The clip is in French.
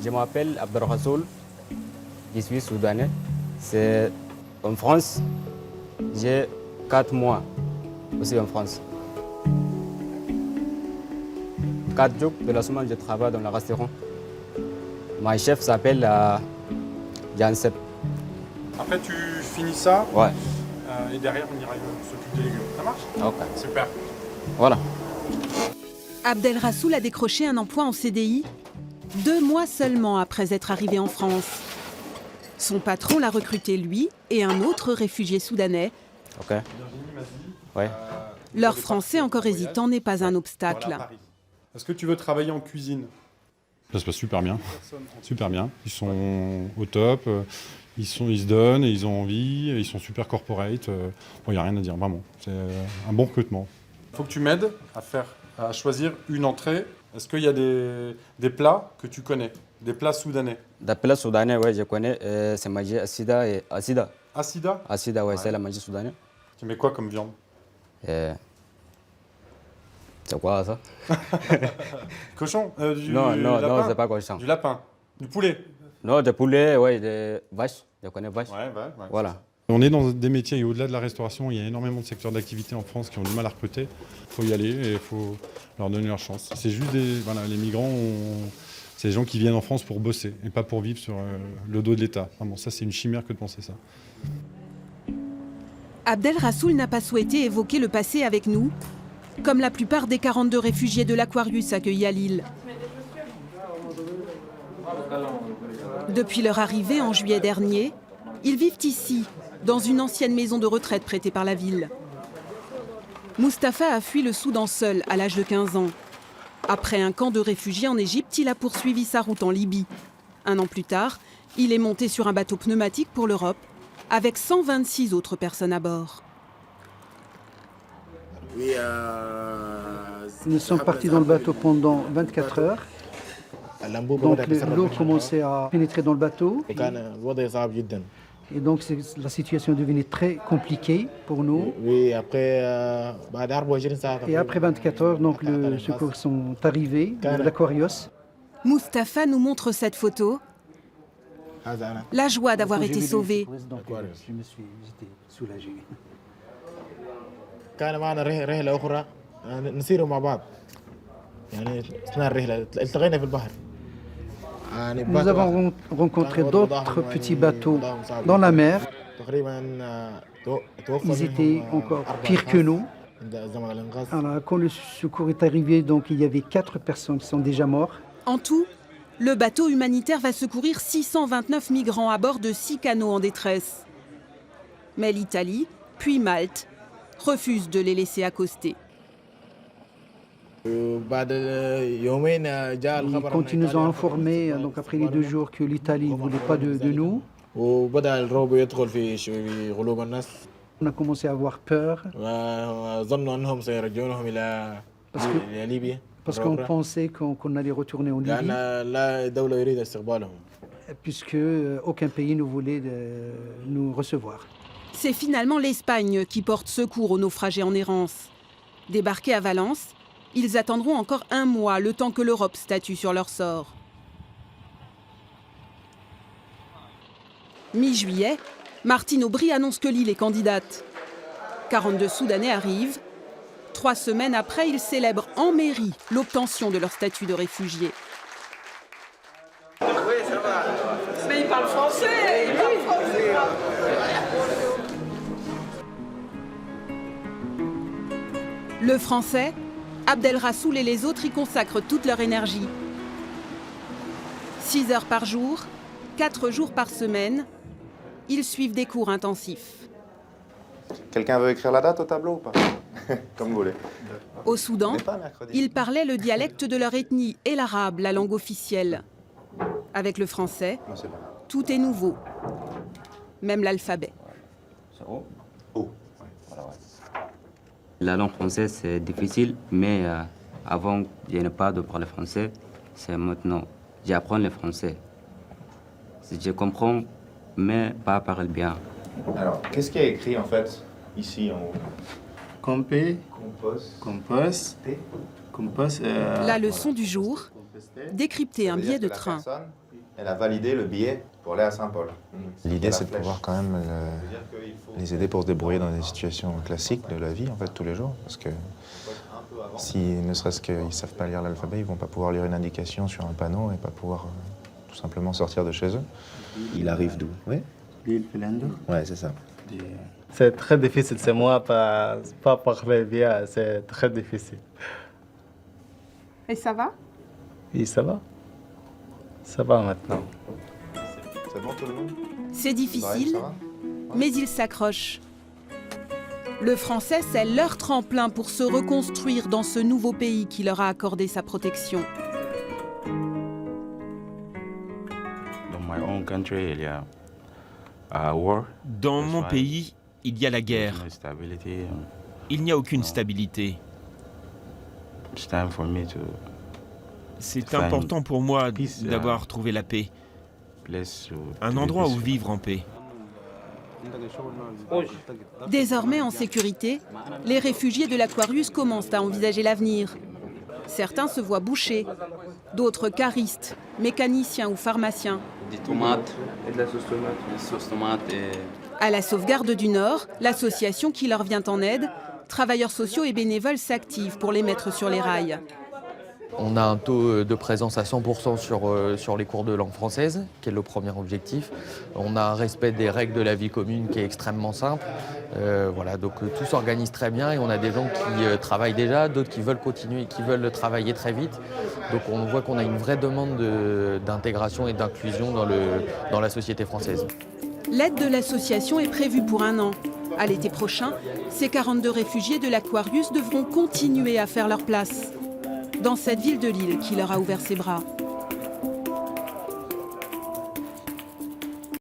Je m'appelle Abdel Rassoul, je suis soudanais. C'est en France, j'ai 4 mois aussi en France. 4 jours de la semaine, je travaille dans le restaurant. Mon chef s'appelle Jansep. Après, tu finis ça Ouais, et derrière, on ira s'occuper des légumes. Ça marche? ok. Super. Voilà. Abdel Rassoul a décroché un emploi en CDI 2 mois seulement après être arrivé en France. Son patron l'a recruté, lui, et un autre réfugié soudanais. Ok. Virginie m'a dit... Ouais. Leur français encore hésitant n'est pas un obstacle. Voilà, Paris. Est-ce que tu veux travailler en cuisine? Ça se passe super bien, super bien. Ils sont au top, ils se donnent, ils ont envie, ils sont super corporate. Il n'y a rien à dire, vraiment. C'est un bon recrutement. Il faut que tu m'aides à choisir une entrée. Est-ce qu'il y a des plats que tu connais? Des plats soudanais? Des plats soudanais, ouais, je connais. C'est manger Assida et Assida. Assida? Assida, ouais, c'est la magie soudanais. Tu mets quoi comme viande? C'est quoi ça? Cochon? Non, lapin? non, c'est pas cochon. Du lapin? Du poulet? Non, des poulets, ouais, des vaches. Je connais vaches. Ouais. Voilà. On est dans des métiers, et au-delà de la restauration, il y a énormément de secteurs d'activité en France qui ont du mal à recruter. Il faut y aller et il faut leur donner leur chance. C'est juste les migrants, c'est des gens qui viennent en France pour bosser et pas pour vivre sur le dos de l'État. Vraiment, ça c'est une chimère que de penser ça. Abdel Rassoul n'a pas souhaité évoquer le passé avec nous, comme la plupart des 42 réfugiés de l'Aquarius accueillis à Lille. Depuis leur arrivée en juillet dernier, ils vivent ici, dans une ancienne maison de retraite prêtée par la ville. Mustapha a fui le Soudan seul à l'âge de 15 ans. Après un camp de réfugiés en Égypte, il a poursuivi sa route en Libye. 1 an plus tard, il est monté sur un bateau pneumatique pour l'Europe, avec 126 autres personnes à bord. Nous sommes partis dans le bateau pendant 24 heures. Donc l'eau commençait à pénétrer dans le bateau. Et donc la situation devenait très compliquée pour nous. Et après 24 heures, donc les secours sont arrivés de l'Aquarius. Mustapha nous montre cette photo. La joie d'avoir été sauvé. J'étais soulagé. Nous avons rencontré d'autres petits bateaux dans la mer. Ils étaient encore pires que nous. Alors, quand le secours est arrivé, donc, il y avait 4 personnes qui sont déjà mortes. En tout, le bateau humanitaire va secourir 629 migrants à bord de 6 canots en détresse. Mais l'Italie, puis Malte, refusent de les laisser accoster. Et quand ils nous ont informés, donc après les 2 jours, que l'Italie ne voulait pas de nous, on a commencé à avoir peur. Parce qu'on pensait qu'on allait retourner en Libye, puisque aucun pays ne voulait nous recevoir. C'est finalement l'Espagne qui porte secours aux naufragés en errance. Débarqués à Valence, ils attendront encore 1 mois, le temps que l'Europe statue sur leur sort. Mi-juillet, Martine Aubry annonce que Lille est candidate. 42 Soudanais arrivent. 3 semaines après, ils célèbrent en mairie l'obtention de leur statut de réfugié. Oui, ça va. Mais il parle français, il parle français. Le français, Abdel Rassoul et les autres y consacrent toute leur énergie. 6 heures par jour, 4 jours par semaine, ils suivent des cours intensifs. Quelqu'un veut écrire la date au tableau ou pas? Comme vous voulez. Au Soudan, ils parlaient le dialecte de leur ethnie et l'arabe, la langue officielle. Avec le français, tout est nouveau, même l'alphabet. La langue française, c'est difficile, mais avant, je n'ai pas de parler français. C'est maintenant. J'apprends le français. Je comprends, mais pas parler bien. Alors, qu'est-ce qui est écrit en fait ici en haut? Compé, Compost. La leçon du jour, décrypter un billet de train. Elle a validé le billet pour aller à Saint-Paul. L'idée, c'est de pouvoir quand même les aider pour se débrouiller dans des situations classiques de la vie, en fait, tous les jours. Parce que si, ne serait-ce qu'ils ne savent pas lire l'alphabet, ils ne vont pas pouvoir lire une indication sur un panneau et pas pouvoir tout simplement sortir de chez eux. Il arrive d'où? Oui. L'île Philander. Ouais, c'est ça. C'est très difficile, c'est moi, pas parler bien, c'est très difficile. Et ça va? Oui, ça va. Ça va maintenant. C'est bon tout le monde? C'est Ibrahim, difficile, ça va? mais ils s'accrochent. Le français, c'est leur tremplin pour se reconstruire dans ce nouveau pays qui leur a accordé sa protection. Dans mon pays, il y a la guerre. Il n'y a aucune stabilité. C'est important pour moi d'avoir trouvé la paix. Un endroit où vivre en paix. Désormais en sécurité, les réfugiés de l'Aquarius commencent à envisager l'avenir. Certains se voient bouchers, d'autres caristes, mécaniciens ou pharmaciens. Des tomates et de la sauce tomate. À la Sauvegarde du Nord, l'association qui leur vient en aide, travailleurs sociaux et bénévoles s'activent pour les mettre sur les rails. On a un taux de présence à 100% sur les cours de langue française, qui est le premier objectif. On a un respect des règles de la vie commune qui est extrêmement simple. Voilà, donc tout s'organise très bien et on a des gens qui travaillent déjà, d'autres qui veulent continuer et qui veulent travailler très vite. Donc on voit qu'on a une vraie demande d'intégration et d'inclusion dans la société française. L'aide de l'association est prévue pour 1 an. À l'été prochain, ces 42 réfugiés de l'Aquarius devront continuer à faire leur place dans cette ville de Lille qui leur a ouvert ses bras.